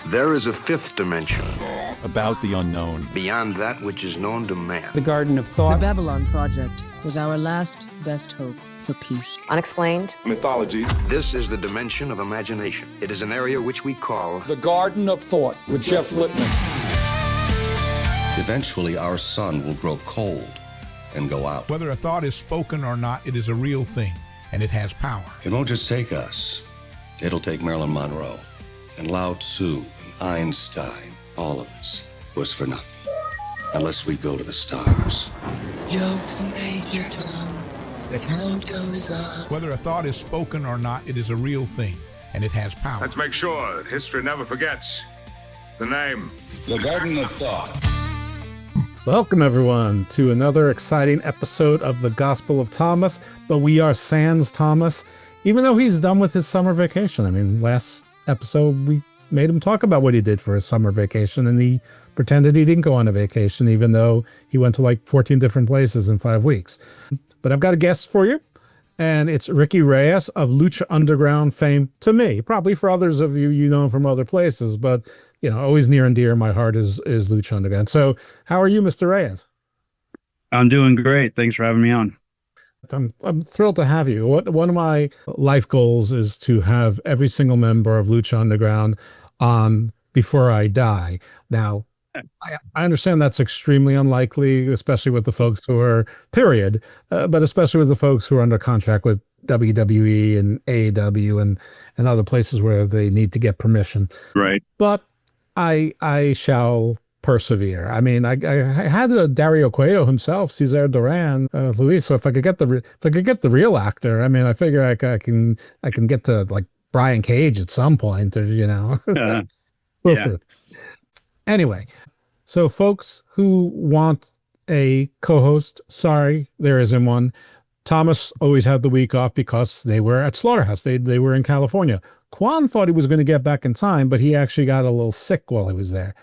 There is a fifth dimension, about the unknown, beyond that which is known to man. The Garden of Thought. The Babylon Project was our last best hope for peace. Unexplained. Mythologies. This is the dimension of imagination. It is an area which we call The Garden of Thought with Jeff Lippman. Eventually, our sun will grow cold and go out. Whether a thought is spoken or not, it is a real thing, and it has power. It won't just take us. It'll take Marilyn Monroe and Lao Tzu and Einstein. All of this was for nothing, unless we go to the stars. Jokes Major Tom, the count goes on. Whether a thought is spoken or not, it is a real thing, and it has power. Let's make sure that history never forgets the name. The Garden of Thought. Welcome, everyone, to another exciting episode of the Gospel of Thomas, but we are sans Thomas, even though he's done with his summer vacation. I mean, last episode, we made him talk about what he did for his summer vacation, and he pretended he didn't go on a vacation, even though he went to like 14 different places in 5 weeks. But I've got a guest for you, and it's Ricky Reyes of Lucha Underground fame to me. Probably for others of you, you know him from other places, but you know, always near and dear in my heart is Lucha Underground. So how are you, Mr. Reyes? I'm doing great. Thanks for having me on. I'm thrilled to have you. One of my life goals is to have every single member of Lucha Underground on before I die. Now, I understand that's extremely unlikely, especially with the folks who are, but especially with the folks who are under contract with WWE and AEW and other places where they need to get permission. Right. But I shall persevere. I mean, I had Dario Cueto himself, Cesar Duran, Luis. So if I could get the real actor, I mean, I figure I can get to like Brian Cage at some point, or you know. So, we'll see. Anyway, so folks who want a co-host, sorry, there isn't one. Thomas always had the week off because they were at Slaughterhouse. They were in California. Quan thought he was going to get back in time, but he actually got a little sick while he was there.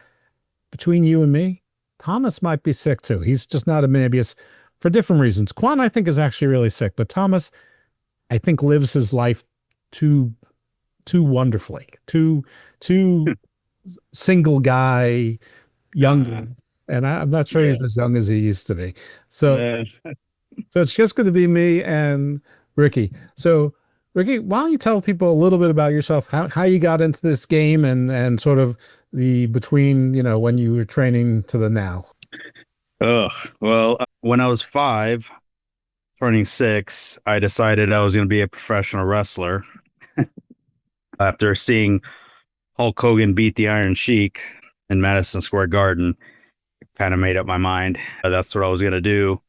Between you and me, Thomas might be sick too. He's just not a Moebius for different reasons. Quan, I think, is actually really sick, but Thomas, I think, lives his life too wonderfully, too single guy, young, and I'm not sure he's as young as he used to be. So it's just going to be me and Ricky. So Ricky, why don't you tell people a little bit about yourself, how you got into this game and sort of the between, you know, when you were training to the now. Well, when I was 5, turning 6, I decided I was going to be a professional wrestler. After seeing Hulk Hogan beat the Iron Sheik in Madison Square Garden, kind of made up my mind. That's what I was going to do.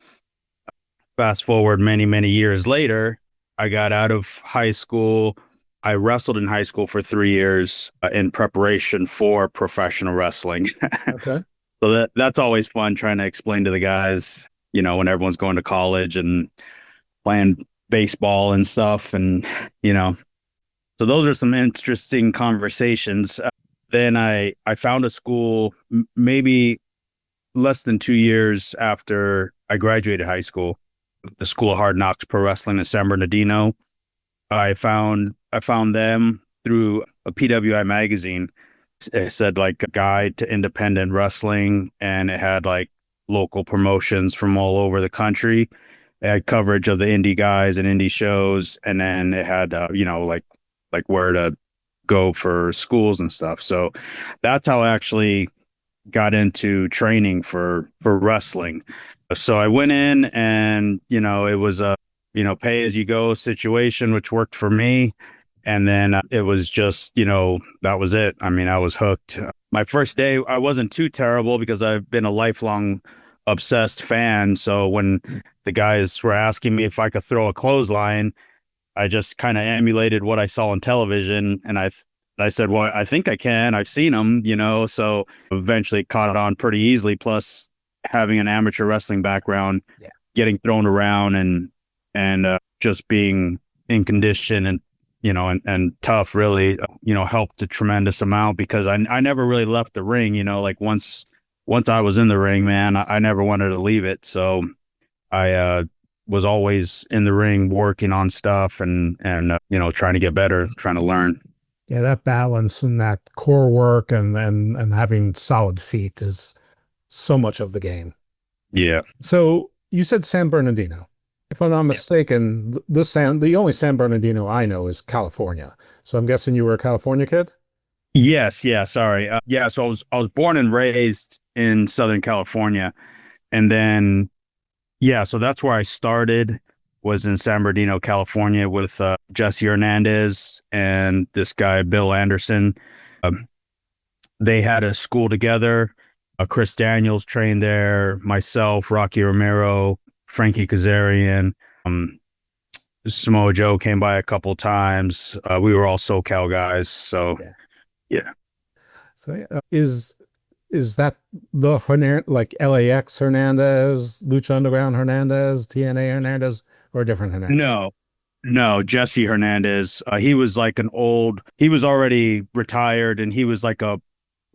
Fast forward many, many years later, I got out of high school. I wrestled in high school for 3 years in preparation for professional wrestling. Okay. So that's always fun, trying to explain to the guys, you know, when everyone's going to college and playing baseball and stuff. And, you know, so those are some interesting conversations. Then I found a school maybe less than 2 years after I graduated high school, the School of Hard Knocks Pro Wrestling in San Bernardino. I found them through a PWI magazine. It said like a guide to independent wrestling, and it had like local promotions from all over the country. It had coverage of the indie guys and indie shows, and then it had you know, like where to go for schools and stuff. So that's how I actually got into training for wrestling. So I went in, and, you know, it was a, you know, pay as you go situation, which worked for me. And then it was just, you know, that was it. I mean, I was hooked. My first day, I wasn't too terrible because I've been a lifelong obsessed fan. So when the guys were asking me if I could throw a clothesline, I just kind of emulated what I saw on television. And I said, well, I think I can. I've seen them, you know, so eventually caught it on pretty easily. Plus having an amateur wrestling background, getting thrown around and just being in condition and, you know, and tough really, you know, helped a tremendous amount because I never really left the ring, you know, like once I was in the ring, man, I never wanted to leave it. So I was always in the ring working on stuff and you know, trying to get better, trying to learn. Yeah, that balance and that core work and having solid feet is so much of the game. Yeah. So you said San Bernardino. If I'm not mistaken, the only San Bernardino I know is California. So I'm guessing you were a California kid? Yes. Yeah. Sorry. Yeah. So I was born and raised in Southern California, and then yeah. So that's where I started. Was in San Bernardino, California, with Jesse Hernandez and this guy Bill Anderson. Um, they had a school together. Chris Daniels trained there. Myself, Rocky Romero, Frankie Kazarian. Samoa Joe came by a couple times. We were all SoCal guys. So yeah. So is that the like LAX Hernandez, Lucha Underground Hernandez, TNA Hernandez, or a different Hernandez? No, Jesse Hernandez. He was like he was already retired, and he was like a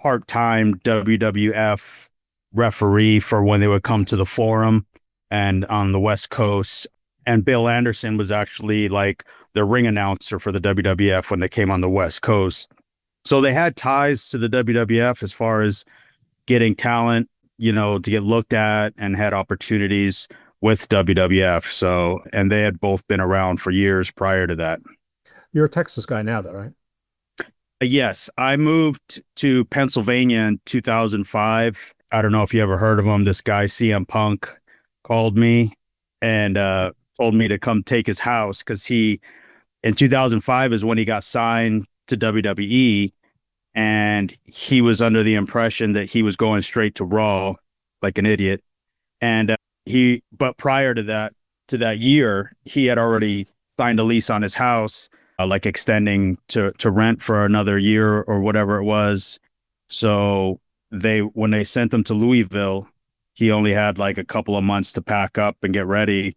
part-time WWF referee for when they would come to the Forum and on the West Coast. And Bill Anderson was actually like the ring announcer for the WWF when they came on the West Coast. So they had ties to the WWF as far as getting talent, to get looked at, and had opportunities with WWF. So, and they had both been around for years prior to that. You're a Texas guy now, though, right? Yes, I moved to Pennsylvania in 2005. I don't know if you ever heard of him. This guy, CM Punk, called me and told me to come take his house because in 2005 is when he got signed to WWE, and he was under the impression that he was going straight to Raw like an idiot. And but prior to that year, he had already signed a lease on his house, like extending to rent for another year or whatever it was. So when they sent him to Louisville, he only had like a couple of months to pack up and get ready.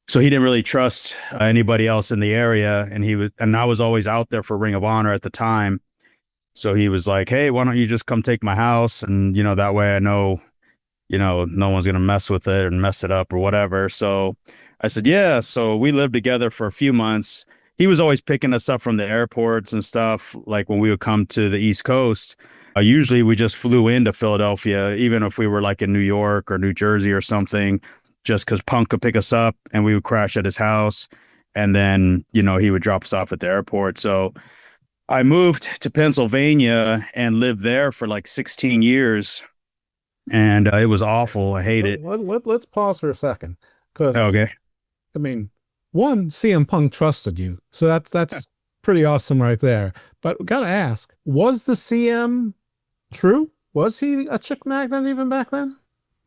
So he didn't really trust anybody else in the area. And I was always out there for Ring of Honor at the time. So he was like, "Hey, why don't you just come take my house? And, that way I know, no one's going to mess with it and mess it up or whatever." So I said, yeah. So we lived together for a few months. He was always picking us up from the airports and stuff. Like when we would come to the East Coast, usually we just flew into Philadelphia, even if we were like in New York or New Jersey or something, just because Punk could pick us up and we would crash at his house. And then, he would drop us off at the airport. So I moved to Pennsylvania and lived there for like 16 years. And it was awful. I hate it. Let's pause for a second. Okay. I mean, one, CM Punk trusted you. So that's pretty awesome right there. But gotta ask, was the CM true? Was he a chick magnet even back then?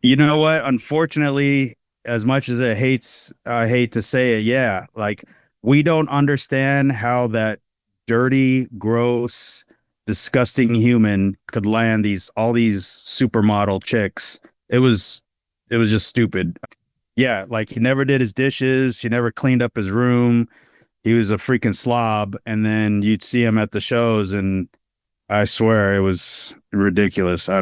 You know what? Unfortunately, as much as I hate to say it, yeah. Like, we don't understand how that dirty, gross, disgusting human could land all these supermodel chicks. It was just stupid. Yeah, like he never did his dishes, he never cleaned up his room. He was a freaking slob, and then you'd see him at the shows, and I swear it was ridiculous. I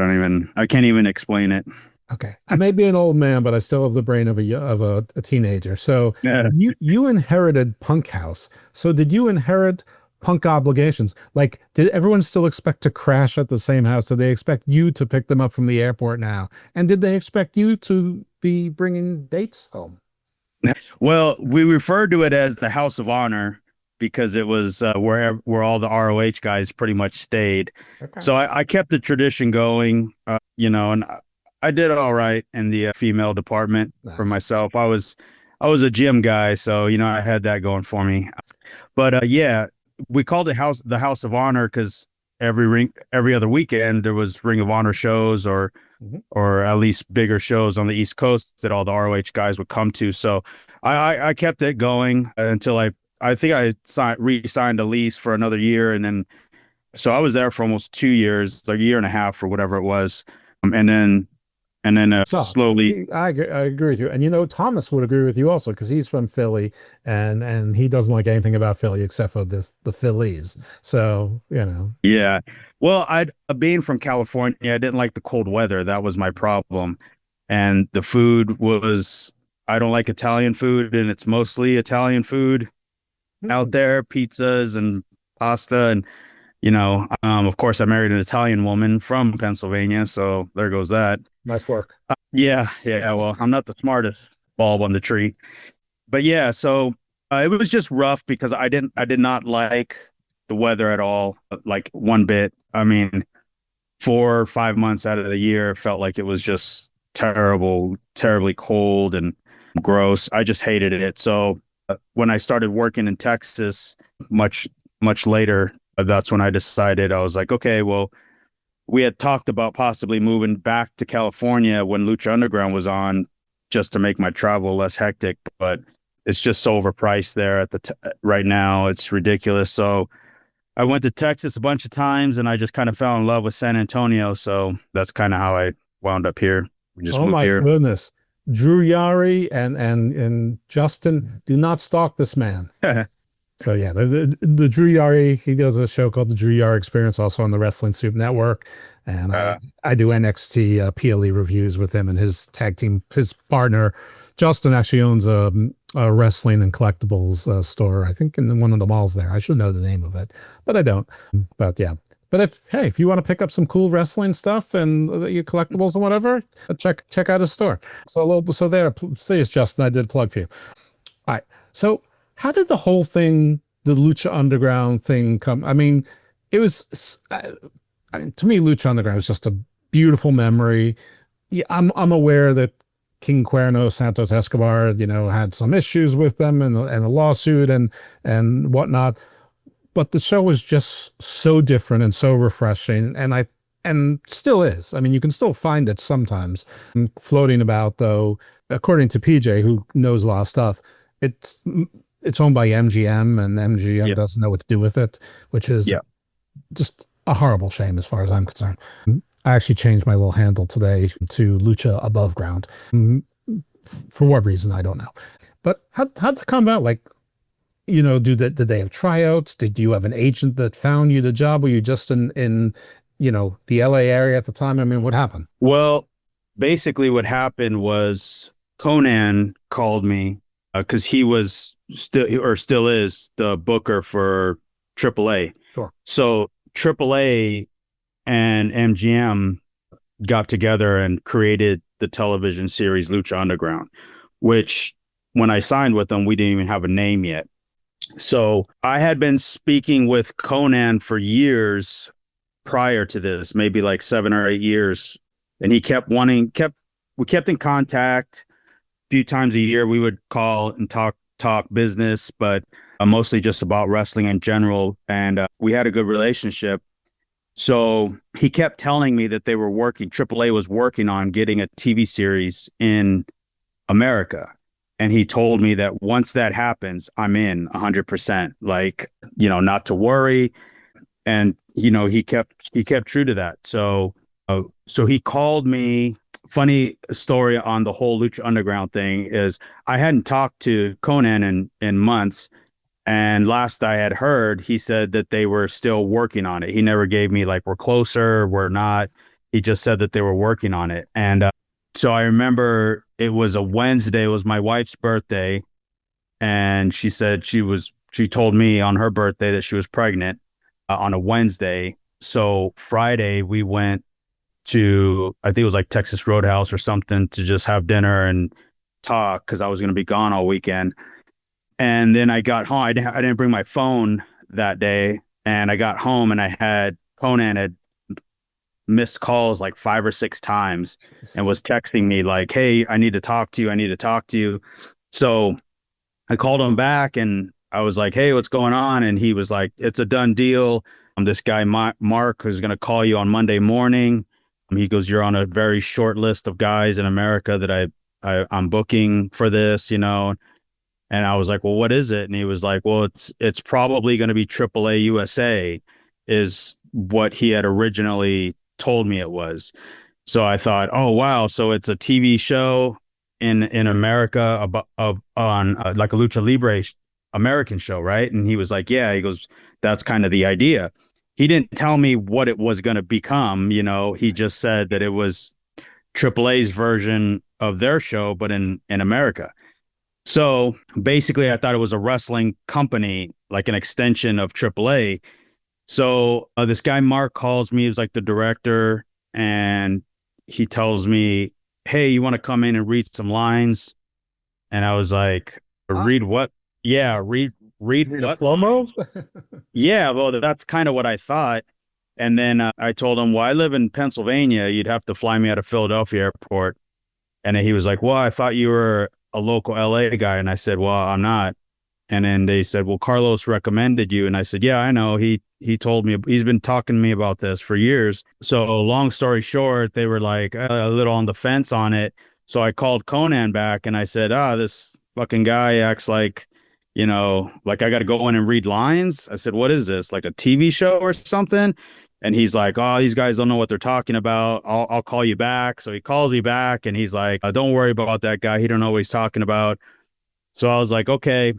can't even explain it. Okay, I may be an old man, but I still have the brain of a teenager. So Yeah. you inherited Punk House. So did you inherit Punk obligations? Like, did everyone still expect to crash at the same house? Did they expect you to pick them up from the airport now? And did they expect you to be bringing dates home? Well, we referred to it as the House of Honor because it was where all the ROH guys pretty much stayed. Okay. So I kept the tradition going, and I did all right in the female department for myself. I was a gym guy, so I had that going for me. But yeah, we called it the House of Honor because every other weekend there was Ring of Honor shows or at least bigger shows on the East Coast that all the ROH guys would come to. So I kept it going until I think I re-signed a lease for another year, and then so I was there for almost 2 years, like a year and a half or whatever it was, and then slowly. I agree with you. And Thomas would agree with you also because he's from Philly and he doesn't like anything about Philly except for the Phillies. So, Yeah. Well, being from California, I didn't like the cold weather. That was my problem. And the food I don't like Italian food, and it's mostly Italian food out there, pizzas and pasta. And Of course, I married an Italian woman from Pennsylvania, so there goes that. Nice work. Yeah. Well, I'm not the smartest bulb on the tree, but yeah. So it was just rough because I did not like the weather at all, like one bit. I mean, 4 or 5 months out of the year, it felt like it was just terrible, terribly cold and gross. I just hated it. So when I started working in Texas, much later, that's when I decided. I was like, okay, well, we had talked about possibly moving back to California when Lucha Underground was on, just to make my travel less hectic, but it's just so overpriced there right now. It's ridiculous. So I went to Texas a bunch of times, and I just kind of fell in love with San Antonio. So that's kind of how I wound up here. We just moved here. Goodness. Drew Yari and Justin, do not stalk this man. So yeah, the Drew Yari, he does a show called the Drew Yari Experience, also on the Wrestling Soup Network, and I do NXT PLE reviews with him and his tag team. His partner Justin actually owns a wrestling and collectibles store, I think in one of the malls there. I should know the name of it, but I don't. But yeah. But if you want to pick up some cool wrestling stuff and your collectibles and whatever, check out his store. So there, serious Justin, I did plug for you. All right. So how did the whole thing, the Lucha Underground thing come? I mean, it was, to me, Lucha Underground was just a beautiful memory. Yeah, I'm aware that King Cuerno, Santos Escobar, had some issues with them and a lawsuit and whatnot. But the show was just so different and so refreshing, and still is. I mean, you can still find it sometimes floating about, though. According to PJ, who knows a lot of stuff, it's owned by MGM, and MGM doesn't know what to do with it, which is just a horrible shame as far as I'm concerned. I actually changed my little handle today to Lucha Above Ground. For what reason, I don't know. But how'd that come about? Like, did they have tryouts? Did you have an agent that found you the job? Were you just in the LA area at the time? I mean, what happened? Well, basically what happened was Conan called me because he was still is the booker for AAA. Sure. So AAA and MGM got together and created the television series Lucha Underground, which when I signed with them, we didn't even have a name yet. So I had been speaking with Conan for years prior to this, maybe like 7 or 8 years. And he we kept in contact a few times a year. We would call and talk business, but mostly just about wrestling in general. And we had a good relationship. So he kept telling me that AAA was working on getting a TV series in America. And he told me that once that happens, I'm in 100%, like, not to worry. And, he kept true to that. So he called me. Funny story on the whole Lucha Underground thing is I hadn't talked to Conan in months. And last I had heard, he said that they were still working on it. He never gave me like, we're closer, we're not. He just said that they were working on it. And so I remember it was a Wednesday. It was my wife's birthday. And she said she told me on her birthday that she was pregnant on a Wednesday. So Friday we went to, I think it was like Texas Roadhouse or something, to just have dinner and talk because I was going to be gone all weekend. And then I got home. I didn't bring my phone that day. And I got home and Conan had missed calls like 5 or 6 times and was texting me like, hey, I need to talk to you. So I called him back and I was like, hey, what's going on? And he was like, it's a done deal. This guy, Mark, who's going to call you on Monday morning. He goes, you're on a very short list of guys in America that I'm booking for this, And I was like, well, what is it? And he was like, well, it's probably going to be AAA USA is what he had originally told me it was. So I thought, oh, wow. So it's a TV show in America on like a Lucha Libre American show, right? And he was like, yeah. He goes, that's kind of the idea. He didn't tell me what it was going to become. He just said that it was AAA's version of their show, but in America. So basically, I thought it was a wrestling company, like an extension of AAA. So this guy, Mark, calls me. He's like the director. And he tells me, hey, you want to come in and read some lines? And I was like, read what? Yeah, read what? Flomo? Yeah, well, that's kind of what I thought. And then I told him, well, I live in Pennsylvania. You'd have to fly me out of Philadelphia airport. And then he was like, well, I thought you were a local LA guy. And I said, well, I'm not. And then they said, well, Carlos recommended you. And I said, yeah, I know. He told me, he's been talking to me about this for years. So long story short, they were like a little on the fence on it. So I called Conan back and I said, this fucking guy acts like, like I got to go in and read lines. I said, what is this? Like a TV show or something? And he's like, oh, these guys don't know what they're talking about. I'll call you back. So he calls me back and he's like, don't worry about that guy. He don't know what he's talking about. So I was like, okay.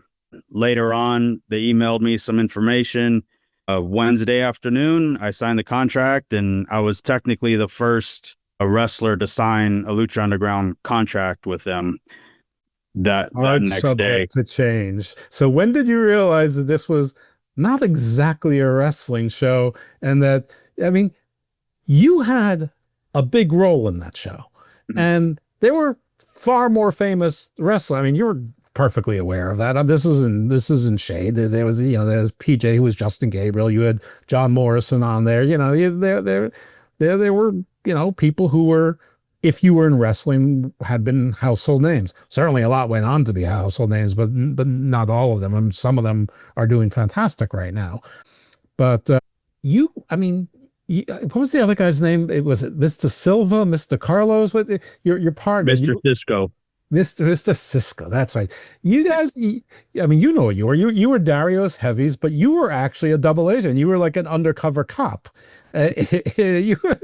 Later on, they emailed me some information. Wednesday afternoon, I signed the contract, and I was technically the first wrestler to sign a Lucha Underground contract with them that next day. To change. So when did you realize that this was not exactly a wrestling show, and that, I mean, you had a big role in that show, and there were far more famous wrestlers. I mean, you were perfectly aware of that. This isn't shade. There was, there's PJ, who was Justin Gabriel. You had John Morrison on there. There were, people who were, if you were in wrestling, had been household names. Certainly a lot went on to be household names, but not all of them. I mean, some of them are doing fantastic right now. But what was the other guy's name? Was it Mr. Silva, Mr. Carlos? What your partner? Mr. Cisco. Mr. Cisco, that's right. You guys, I mean, you know what you were. You were Dario's heavies, but you were actually a double agent. You were like an undercover cop. You were,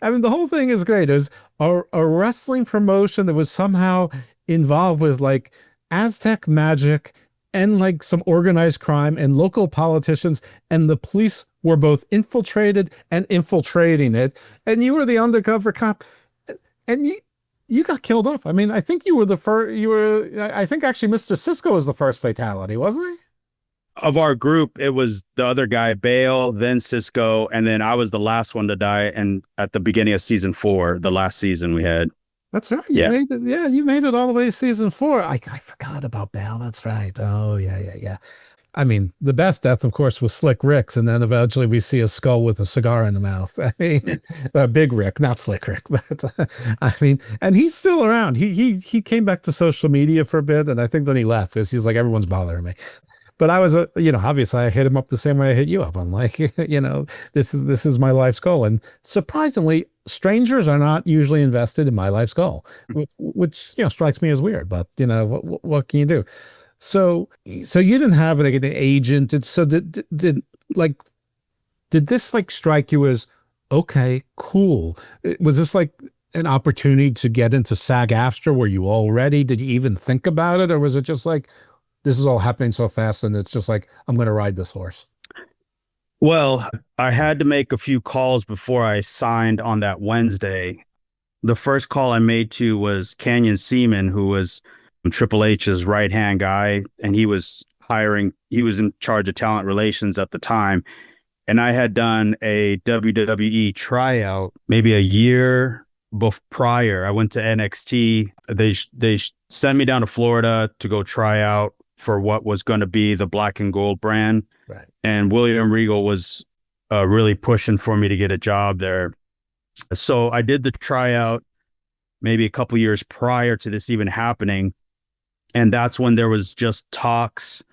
I mean, the whole thing is great. It was a wrestling promotion that was somehow involved with like Aztec magic and like some organized crime and local politicians, and the police were both infiltrated and infiltrating it. And you were the undercover cop, and you got killed off. I mean, I think you were the first. I think actually Mr. Cisco was the first fatality, wasn't he? Of our group, it was the other guy, Bale, then Cisco, and then I was the last one to die. And at the beginning of season 4, the last season we had. That's right. Yeah. You made it all the way to season 4. I forgot about Bale. That's right. Oh, yeah. I mean, the best death, of course, was Slick Rick's, and then eventually we see a skull with a cigar in the mouth. I mean, Big Rick, not Slick Rick, but I mean, and he's still around. He came back to social media for a bit, and I think then he left because he's like, everyone's bothering me. But I was, obviously I hit him up the same way I hit you up. I'm like, this is my life's goal. And surprisingly, strangers are not usually invested in my life's goal, which strikes me as weird. But what can you do? So you didn't have like an agent. Did this like strike you as, okay, cool? Was this like an opportunity to get into SAG-AFTRA? Were you all ready? Did you even think about it? Or was it just like, this is all happening so fast and it's just like, I'm going to ride this horse? Well, I had to make a few calls before I signed on that Wednesday. The first call I made to was Canyon Seaman, who was Triple H's right-hand guy, and he was in charge of talent relations at the time. And I had done a WWE tryout maybe a year prior. I went to NXT. They sent me down to Florida to go try out for what was going to be the Black and Gold brand. Right. And William Regal was really pushing for me to get a job there. So I did the tryout maybe a couple years prior to this even happening. And that's when there was just talks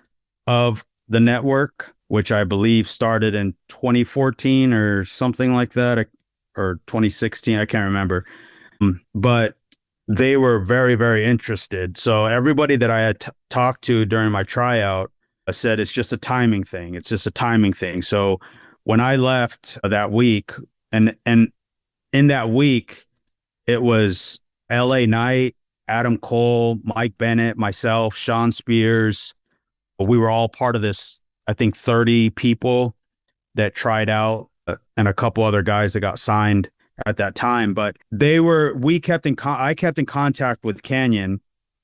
of the network, which I believe started in 2014 or something like that, or 2016. I can't remember. But they were very, very interested. So everybody that I had talked to during my tryout said it's just a timing thing. It's just a timing thing. So when I left that week, and in that week, it was LA Knight, Adam Cole, Mike Bennett, myself, Sean Spears. We were all part of this, I think 30 people that tried out, and a couple other guys that got signed at that time. But I kept in contact with Canyon,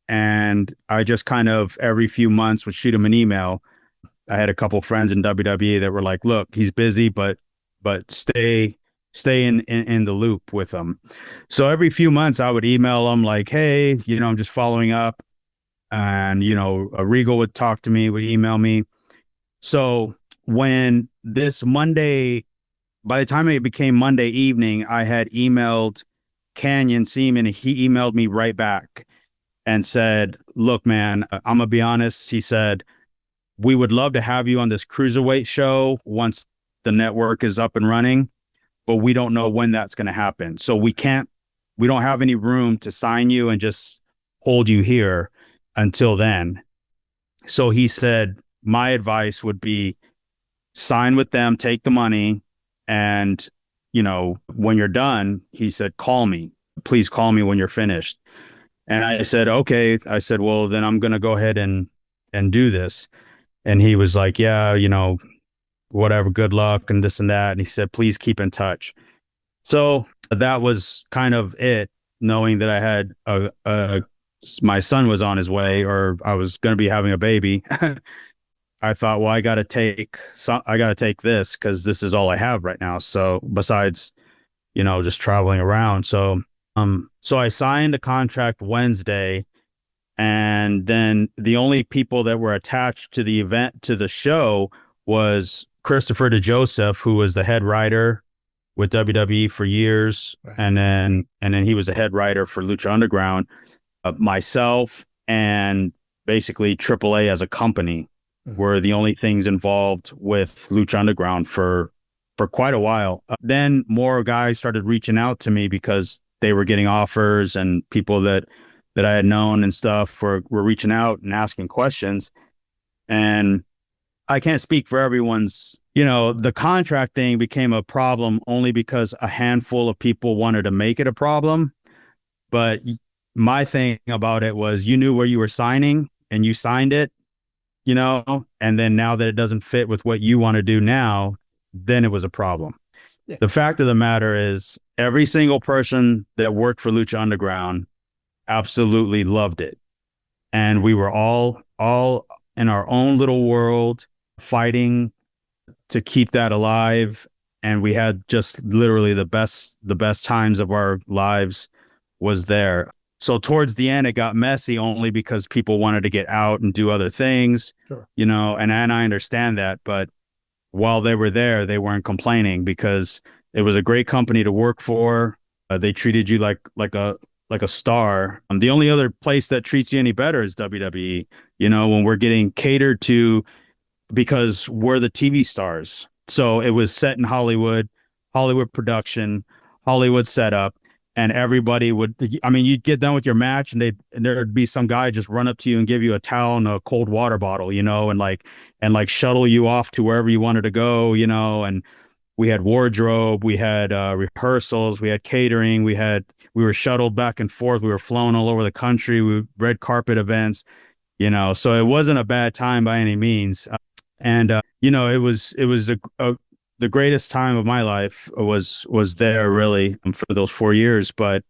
and I just kind of every few months would shoot him an email. I had a couple friends in WWE that were like, look, he's busy, but stay in the loop with him. So every few months I would email him like, hey, I'm just following up. And, Regal would talk to me, would email me. So when this Monday, by the time it became Monday evening, I had emailed Canyon Seaman, and he emailed me right back and said, look, man, I'm going to be honest. He said, we would love to have you on this cruiserweight show once the network is up and running, but we don't know when that's going to happen. So we don't have any room to sign you and just hold you here until then. So he said, my advice would be sign with them, take the money. And, when you're done, he said, call me, please call me when you're finished. And I said, okay. I said, well, then I'm going to go ahead and do this. And he was like, yeah, whatever, good luck and this and that. And he said, please keep in touch. So that was kind of it, knowing that I had my son was on his way, or I was going to be having a baby. I thought, well, I got to take this because this is all I have right now. So besides, just traveling around. So I signed a contract Wednesday, and then the only people that were attached to the event, to the show, was Christopher DeJoseph, who was the head writer with WWE for years. Right. And then he was a head writer for Lucha Underground, myself, and basically AAA as a company were the only things involved with Lucha Underground for quite a while. Then more guys started reaching out to me because they were getting offers, and people that I had known and stuff were reaching out and asking questions. And I can't speak for everyone's, the contract thing became a problem only because a handful of people wanted to make it a problem. But my thing about it was, you knew where you were signing and you signed it, and then now that it doesn't fit with what you want to do now, then it was a problem. Yeah. The fact of the matter is, every single person that worked for Lucha Underground absolutely loved it. And we were all in our own little world fighting to keep that alive. And we had just literally the best times of our lives was there. So towards the end, it got messy only because people wanted to get out and do other things, sure. And I understand that. But while they were there, they weren't complaining because it was a great company to work for. They treated you like a star. The only other place that treats you any better is WWE, when we're getting catered to because we're the TV stars. So it was set in Hollywood production, Hollywood setup. And everybody you'd get done with your match, and there'd be some guy just run up to you and give you a towel and a cold water bottle, and shuttle you off to wherever you wanted to go, and we had wardrobe, we had rehearsals, we had catering, we were shuttled back and forth. We were flown all over the country. Red carpet events, so it wasn't a bad time by any means. It was the greatest time of my life was there really for those 4 years. But,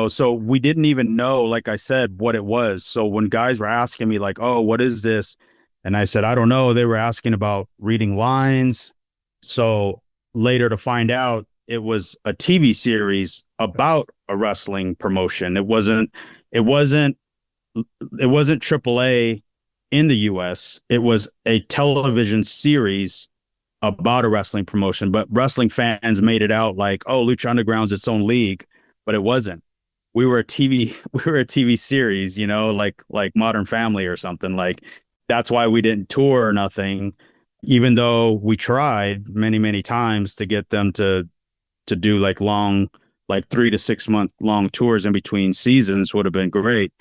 so we didn't even know, like I said, what it was. So when guys were asking me like, oh, what is this? And I said, I don't know. They were asking about reading lines. So later to find out, it was a TV series about a wrestling promotion. It wasn't AAA in the US. It was a television series about a wrestling promotion, but wrestling fans made it out like, oh, Lucha Underground's its own league, but it wasn't. We were a TV series, like Modern Family or something. Like, that's why we didn't tour or nothing, even though we tried many, many times to get them to do like long, like 3 to 6 month long tours in between seasons would have been great.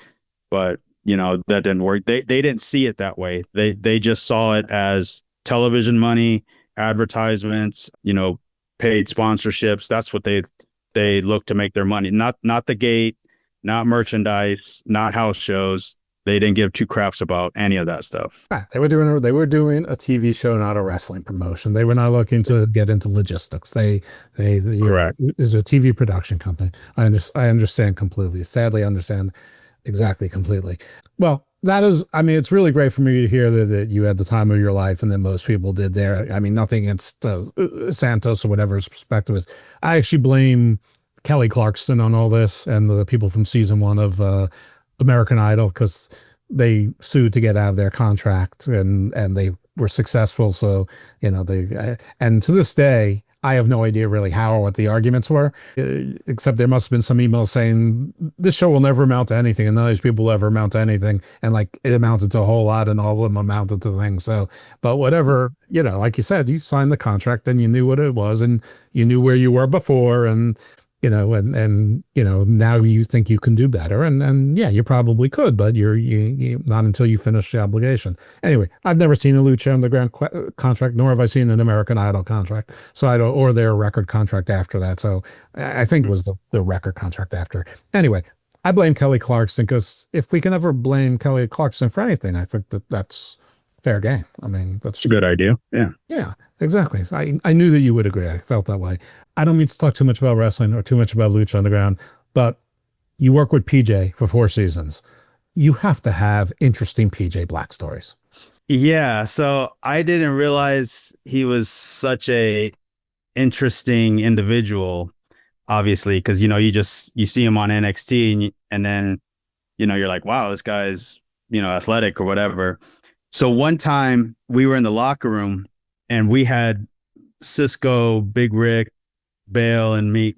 But, that didn't work. They didn't see it that way. They just saw it as television money, advertisements, paid sponsorships. That's what they look to make their money. Not the gate, not merchandise, not house shows. They didn't give two craps about any of that stuff. Right. They were doing a TV show, not a wrestling promotion. They were not looking to get into logistics. They Correct. Is a TV production company. I understand completely. Sadly, I understand exactly completely. Well, That is, I mean, it's really great for me to hear that you had the time of your life and that most people did there. I mean, nothing against Santos or whatever his perspective is. I actually blame Kelly Clarkson on all this and the people from season 1 of American Idol, because they sued to get out of their contract and they were successful. So, and to this day, I have no idea really how or what the arguments were, except there must have been some emails saying this show will never amount to anything and none of these people will ever amount to anything. And like it amounted to a whole lot and all of them amounted to things. So, but whatever, like you said, you signed the contract and you knew what it was and you knew where you were before and, now you think you can do better. And yeah, you probably could, but you not until you finish the obligation. Anyway, I've never seen a Lucha Underground contract, nor have I seen an American Idol contract. So I don't, or their record contract after that. So I think it was the record contract after. Anyway, I blame Kelly Clarkson because if we can ever blame Kelly Clarkson for anything, I think that's fair game. I mean, that's a good idea. Yeah. Yeah, exactly. So I knew that you would agree. I felt that way. I don't mean to talk too much about wrestling or too much about Lucha Underground, but you work with PJ for 4 seasons. You have to have interesting PJ Black stories. Yeah. So I didn't realize he was such a interesting individual, obviously, because, you see him on NXT and then, you're like, wow, this guy's, athletic or whatever. So one time we were in the locker room and we had Cisco, Big Rick, Bale, and me,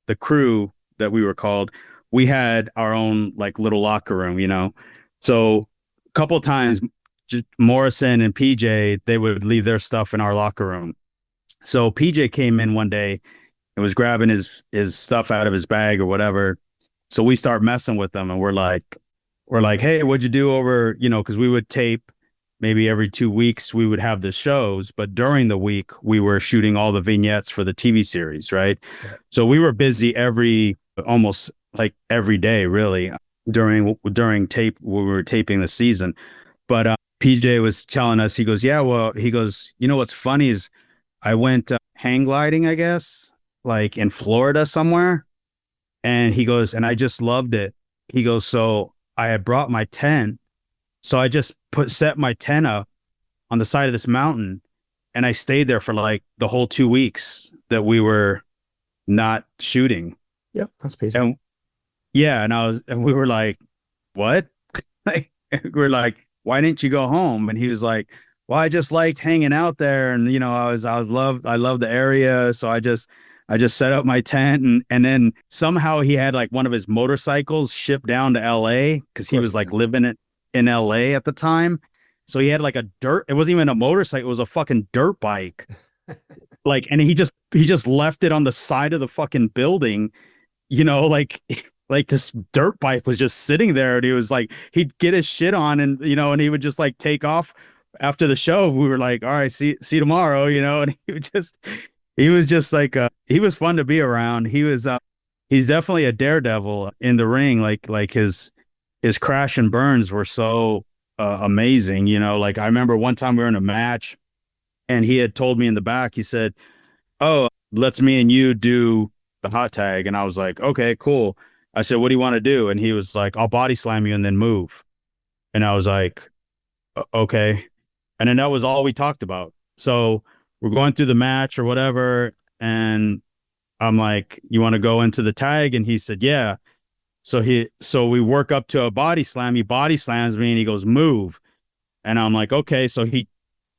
the crew that we were called, we had our own like little locker room, So a couple of times Morrison and PJ, they would leave their stuff in our locker room. So PJ came in one day and was grabbing his stuff out of his bag or whatever. So we start messing with them and we're like, hey, what'd you do over, because we would tape maybe every 2 weeks we would have the shows, but during the week we were shooting all the vignettes for the TV series, right? Yeah. So we were busy almost like every day, really, during tape when we were taping the season. But PJ was telling us, he goes, what's funny is I went hang gliding, I guess, like in Florida somewhere, and he goes, and I just loved it. He goes, so I had brought my tent. So I just set my tent up on the side of this mountain and I stayed there for like the whole 2 weeks that we were not shooting. Yep. That's patient. And we were like, what? We're like, why didn't you go home? And he was like, well, I just liked hanging out there. And, I love the area. So I just set up my tent and then somehow he had like one of his motorcycles shipped down to LA because he was like living in LA at the time. So he had like it wasn't even a motorcycle, it was a fucking dirt bike. And he just left it on the side of the fucking building, like this dirt bike was just sitting there and he was like, he'd get his shit on and, and he would just like take off after the show. We were like, all right, see you tomorrow, and he was just like, he was fun to be around. He's definitely a daredevil in the ring. Like his crash and burns were so amazing, like I remember one time we were in a match and he had told me in the back, he said, oh, let's me and you do the hot tag. And I was like, okay, cool. I said, what do you want to do? And he was like, I'll body slam you and then move. And I was like, okay. And then that was all we talked about. So we're going through the match or whatever. And I'm like, you want to go into the tag? And he said, yeah. So we work up to a body slam. He body slams me and he goes, move. And I'm like, okay. So he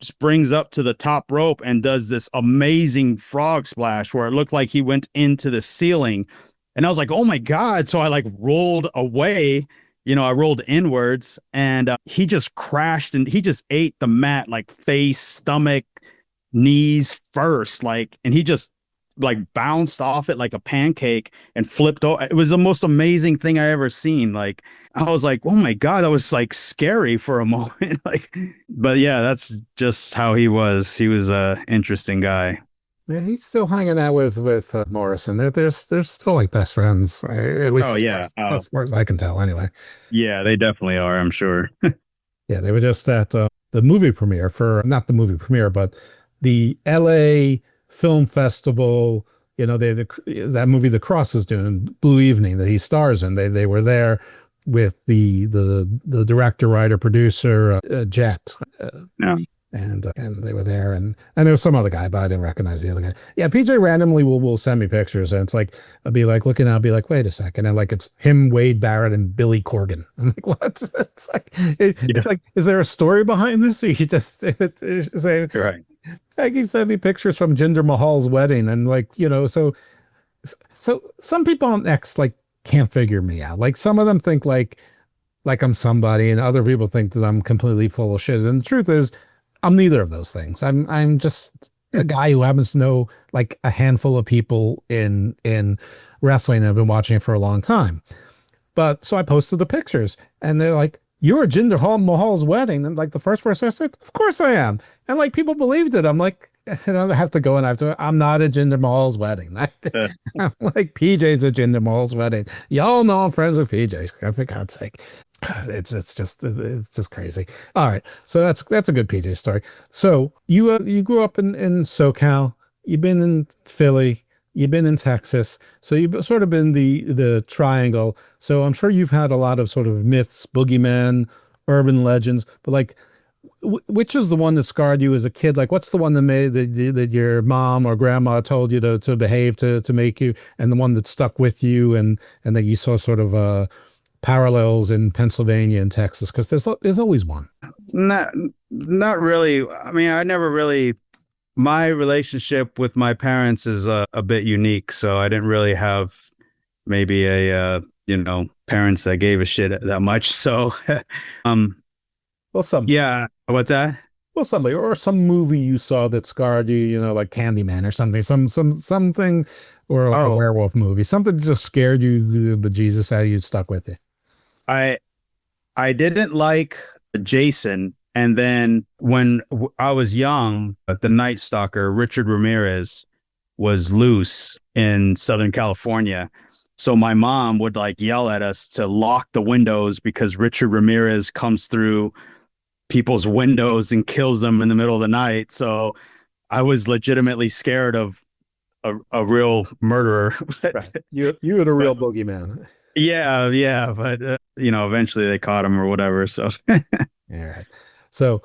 springs up to the top rope and does this amazing frog splash where it looked like he went into the ceiling. And I was like, oh my God. So I like rolled away, I rolled inwards and he just crashed and he just ate the mat, like face, stomach, knees first, and he just like bounced off it like a pancake and flipped over. It was the most amazing thing I ever seen. Like, I was like, oh my God, that was like scary for a moment. But yeah, that's just how he was. He was a interesting guy. Yeah, he's still hanging out with Morrison. They're still like best friends, at least. Oh yeah, as far as I can tell, anyway. Yeah, they definitely are. I'm sure. Yeah, they were just at the movie premiere not the movie premiere, but the L.A. Film Festival. That movie The Cross is doing, Blue Evening, that he stars in. They were there with the director, writer, producer, Jet. Yeah. And they were there, and there was some other guy, but I didn't recognize the other guy. Yeah, PJ randomly will send me pictures, and it's like I'll be like looking, I'll be like, wait a second, and like it's him, Wade Barrett, and Billy Corgan. I'm like, what? It's like it's like, is there a story behind this, or you just say Right? like he sent me pictures from Jinder Mahal's wedding, and like so some people on X like can't figure me out. Like some of them think like I'm somebody, and other people think that I'm completely full of shit. And the truth is, I'm neither of those things. I'm just a guy who happens to know like a handful of people in wrestling and I've been watching it for a long time. But so I posted the pictures, and they're like, "You're at Jinder Mahal's wedding," and like the first person I said, "Of course I am," and like people believed it. I'm like, I have to go and I'm not at Jinder Mahal's wedding. I'm like, PJ's at Jinder Mahal's wedding. Y'all know I'm friends with PJ. For God's sake. It's just crazy. All right, so that's a good PJ story. So you grew up in SoCal. You've been in Philly. You've been in Texas. So you've sort of been the triangle. So I'm sure you've had a lot of sort of myths, boogeymen, urban legends. But like, which is the one that scarred you as a kid? Like, what's the one that made that your mom or grandma told you to behave to make you, and the one that stuck with you, and that you saw sort of parallels in Pennsylvania and Texas, because there's always one. Not really. I mean, I never really. My relationship with my parents is a bit unique, so I didn't really have maybe a parents that gave a shit that much. So, well, yeah. What's that? Well, somebody or some movie you saw that scarred you, like Candyman or something, something, or like a werewolf movie, something that just scared you, but Jesus, how you stuck with it. I didn't like Jason, and then when I was young, the Night Stalker, Richard Ramirez, was loose in Southern California. So my mom would like yell at us to lock the windows because Richard Ramirez comes through people's windows and kills them in the middle of the night. So I was legitimately scared of a real murderer. Right. You had a real boogeyman. Yeah, but eventually they caught him or whatever. So all right. So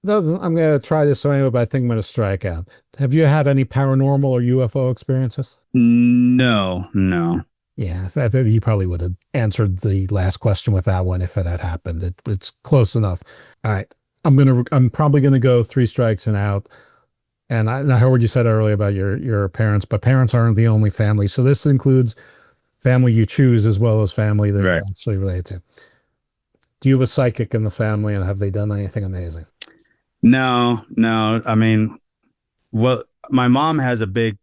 I'm going to try this anyway, but I think I'm going to strike out. Have you had any paranormal or UFO experiences? No. Yeah, so I think you probably would have answered the last question with that one if it had happened. It's close enough. All right, I'm probably gonna go 3 strikes and out. And I heard what you said earlier about your parents, but parents aren't the only family. So this includes family you choose as well as family that you're actually related to. Do you have a psychic in the family, and have they done anything amazing? No. I mean, well, my mom has a big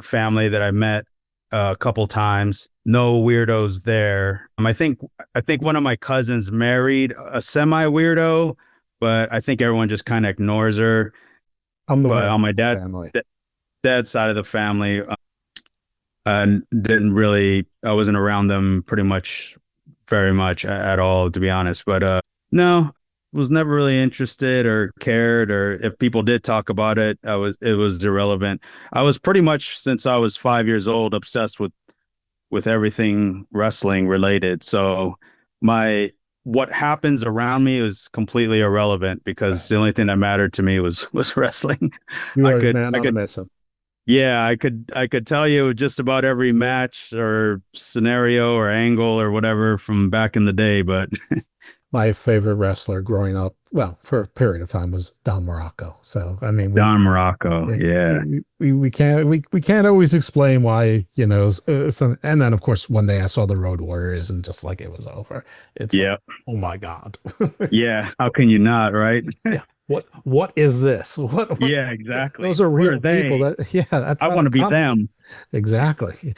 family that I met a couple times. No weirdos there. I think one of my cousins married a semi weirdo, but I think everyone just kind of ignores her. On my dad's side of the family, I wasn't around them very much at all, to be honest. But no, was never really interested or cared, or if people did talk about it, it was irrelevant. I was pretty much, since I was 5 years old, obsessed with everything wrestling related. So what happens around me is completely irrelevant, because the only thing that mattered to me was wrestling. Yeah, I could tell you just about every match or scenario or angle or whatever from back in the day, but my favorite wrestler growing up, well, for a period of time, was Don Morocco. So I mean, Don Morocco, yeah. We can't always explain why, and then of course one day I saw the Road Warriors, and just like it was over. It's like, oh my God. Yeah, how can you not, right? Yeah. What is this? What? Yeah, exactly. Those are real people. I want to be them. Exactly.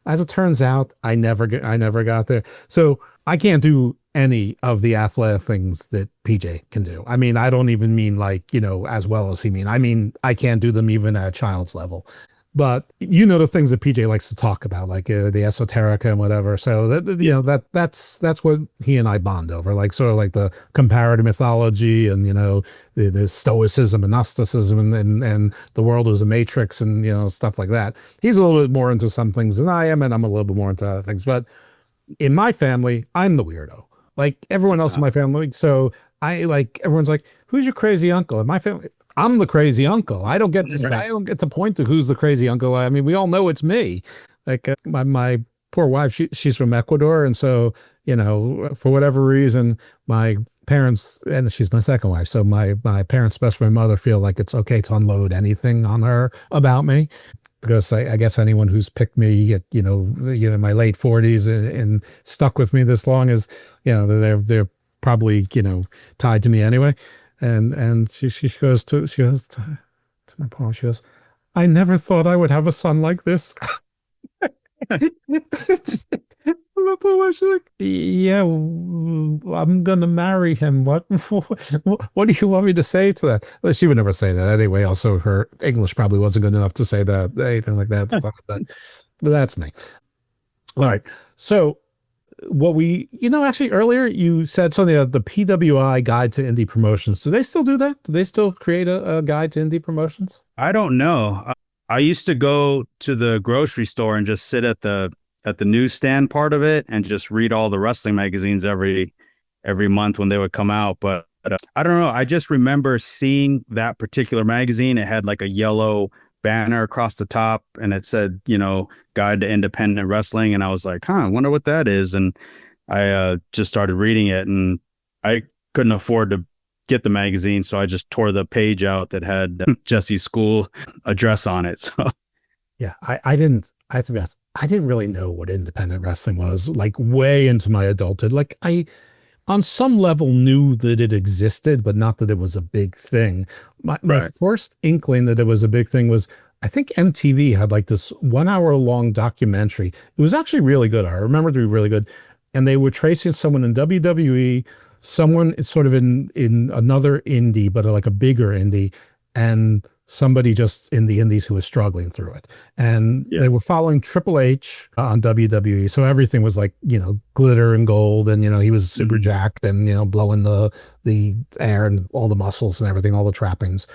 As it turns out, I never got there. So I can't do any of the athletic things that PJ can do. I mean, I don't even mean like, as well as he mean. I mean, I can't do them even at a child's level. But the things that PJ likes to talk about, like the esoterica and whatever. So that's what he and I bond over, like sort of like the comparative mythology and the stoicism and Gnosticism and the world as a matrix and stuff like that. He's a little bit more into some things than I am, and I'm a little bit more into other things. But in my family, I'm the weirdo. Like everyone else in my family. So everyone's like, who's your crazy uncle? In my family, I'm the crazy uncle. I don't get to say, I don't get to point to who's the crazy uncle. I mean, we all know it's me. Like my poor wife, she's from Ecuador. And so, for whatever reason, my parents, and she's my second wife. So my parents, especially my mother, feel like it's okay to unload anything on her about me. Because I guess anyone who's picked me at, in my late 40s and stuck with me this long is, they're probably, tied to me anyway. And she goes to my poem, she goes, I never thought I would have a son like this. My poor wife, she's like, yeah, I'm gonna marry him. What do you want me to say to that? Well, she would never say that anyway. Also, her English probably wasn't good enough to say that, anything like that. But that's me. All right. So what actually earlier you said something about the PWI Guide to Indie Promotions. Do they still do that? Do they still create a guide to indie promotions? I don't know. I used to go to the grocery store and just sit at the newsstand part of it and just read all the wrestling magazines every month when they would come out. But I don't know. I just remember seeing that particular magazine. It had like a yellow banner across the top and it said, Guide to Independent Wrestling. And I was like, I wonder what that is. And I just started reading it and I couldn't afford to get the magazine. So I just tore the page out that had Jesse's school address on it. So yeah, I have to be honest, I didn't really know what independent wrestling was, like way into my adulthood. Like I, on some level, knew that it existed, but not that it was a big thing. My first inkling that it was a big thing was, I think MTV had like this 1 hour long documentary. It was actually really good. I remember it to be really good. And they were tracing someone in WWE, someone sort of in another indie, but like a bigger indie, and somebody just in the indies who was struggling through it. And they were following Triple H on WWE. So everything was like, glitter and gold. And, he was super jacked and, blowing the air and all the muscles and everything, all the trappings.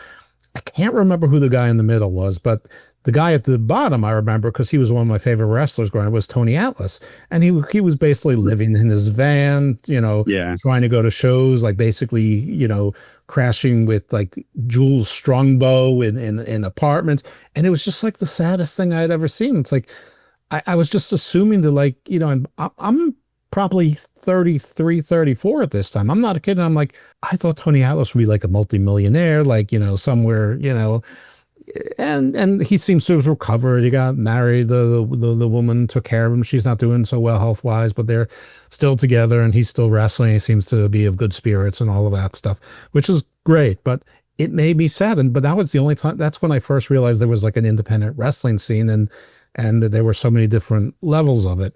I can't remember who the guy in the middle was, but the guy at the bottom, I remember, because he was one of my favorite wrestlers growing up, was Tony Atlas. And he was basically living in his van, trying to go to shows, like basically, crashing with like Jules Strongbow in apartments. And it was just like the saddest thing I had ever seen. It's like, I was just assuming that like, I'm probably 33, 34 at this time. I'm not a kid. And I'm like, I thought Tony Atlas would be like a multimillionaire, like, somewhere, and he seems to have recovered. He got married. The woman took care of him. She's not doing so well health wise, but they're still together and he's still wrestling. He seems to be of good spirits and all of that stuff, which is great. But it made me saddened. But that was the only time. That's when I first realized there was like an independent wrestling scene and there were so many different levels of it.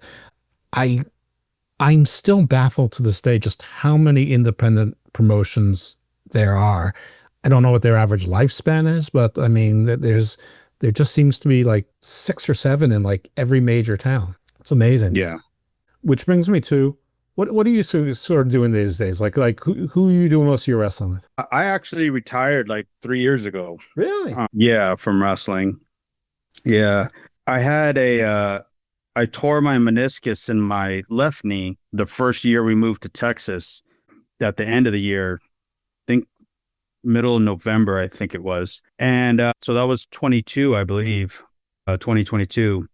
I'm still baffled to this day just how many independent promotions there are. I don't know what their average lifespan is, but I mean, there just seems to be like 6 or 7 in like every major town. It's amazing. yeah. Which brings me to what are you sort of doing these days? Like who are you doing most of your wrestling with? I actually retired like 3 years ago. Really? Yeah, from wrestling. Yeah. I tore my meniscus in my left knee the first year we moved to Texas. At the end of the year, I think middle of November, I think it was. And so that was 22, I believe, 2022.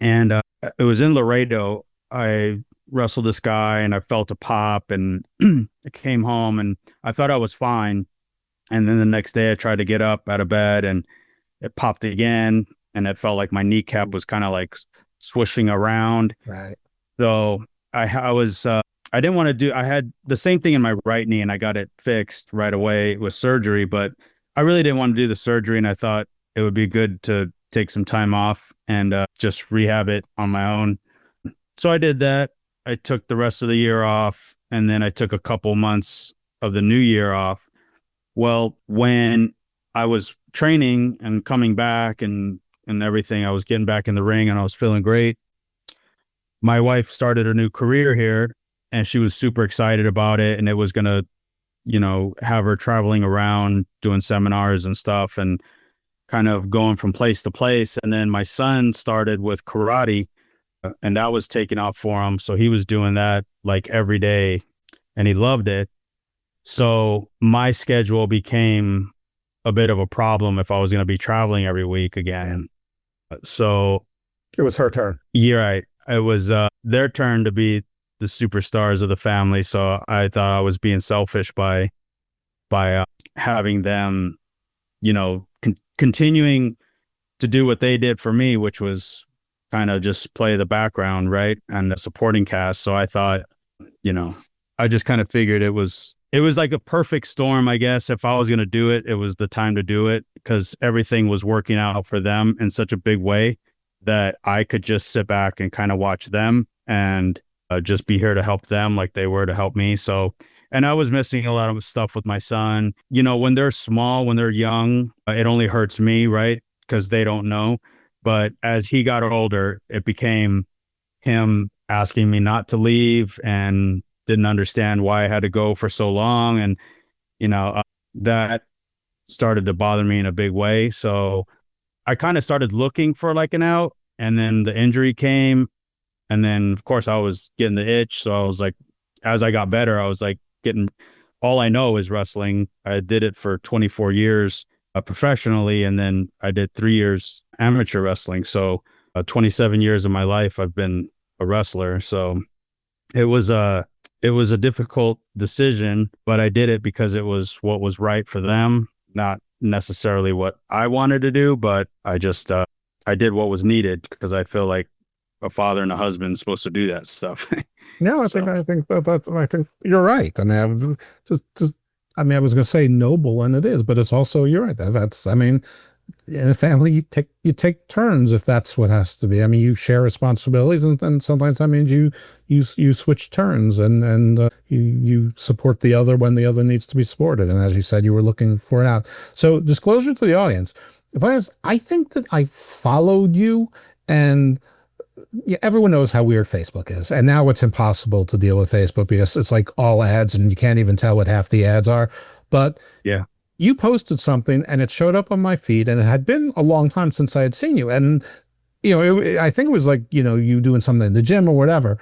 And it was in Laredo. I wrestled this guy and I felt a pop and I came home and I thought I was fine. And then the next day I tried to get up out of bed and it popped again. And it felt like my kneecap was kind of like swishing around. Right. So I didn't want to do, I had the same thing in my right knee and I got it fixed right away with surgery, but I really didn't want to do the surgery. And I thought it would be good to take some time off and just rehab it on my own. So I did that. I took the rest of the year off and then I took a couple months of the new year off. Well, when I was training and coming back and everything, I was getting back in the ring and I was feeling great. My wife started a new career here and she was super excited about it. And it was going to, have her traveling around doing seminars and stuff and kind of going from place to place. And then my son started with karate and that was taking off for him. So he was doing that like every day and he loved it. So my schedule became a bit of a problem if I was going to be traveling every week again. So It was her turn. yeah, right. It was their turn to be the superstars of the family. So I thought I was being selfish by having them, you know, continuing to do what they did for me, which was kind of just play the background, right, and the supporting cast. So I thought, you know, I just kind of figured it was like a perfect storm, I guess. If I was going to do it, it was the time to do it because everything was working out for them in such a big way that I could just sit back and kind of watch them and just be here to help them like they were to help me. So, and I was missing a lot of stuff with my son. You know, when they're small, when they're young, it only hurts me, right? Because they don't know. But as he got older, it became him asking me not to leave and didn't understand why I had to go for so long. And, you know, that started to bother me in a big way. So I kind of started looking for like an out, and then the injury came. And then, of course, I was getting the itch. So I was like, as I got better, I was like all I know is wrestling. I did it for 24 years professionally. And then I did 3 years amateur wrestling. So 27 years of my life, I've been a wrestler. So it was a difficult decision, but I did it because it was what was right for them, not necessarily what I wanted to do, but I just, I did what was needed because I feel like a father and a husband supposed to do that stuff. No, I think I think you're right. I mean, I was going to say noble, and it is, but it's also you're right. That's I mean, in a family you take turns if that's what has to be. I mean, you share responsibilities, and sometimes that means you switch turns, and you support the other when the other needs to be supported. And as you said, you were looking for it out. So disclosure to the audience: I think that I followed you and. Yeah, everyone knows how weird Facebook is. And now it's impossible to deal with Facebook because it's like all ads and you can't even tell what half the ads are. But yeah, you posted something and it showed up on my feed, and it had been a long time since I had seen you. And, you know, I think it was like, you know, you doing something in the gym or whatever.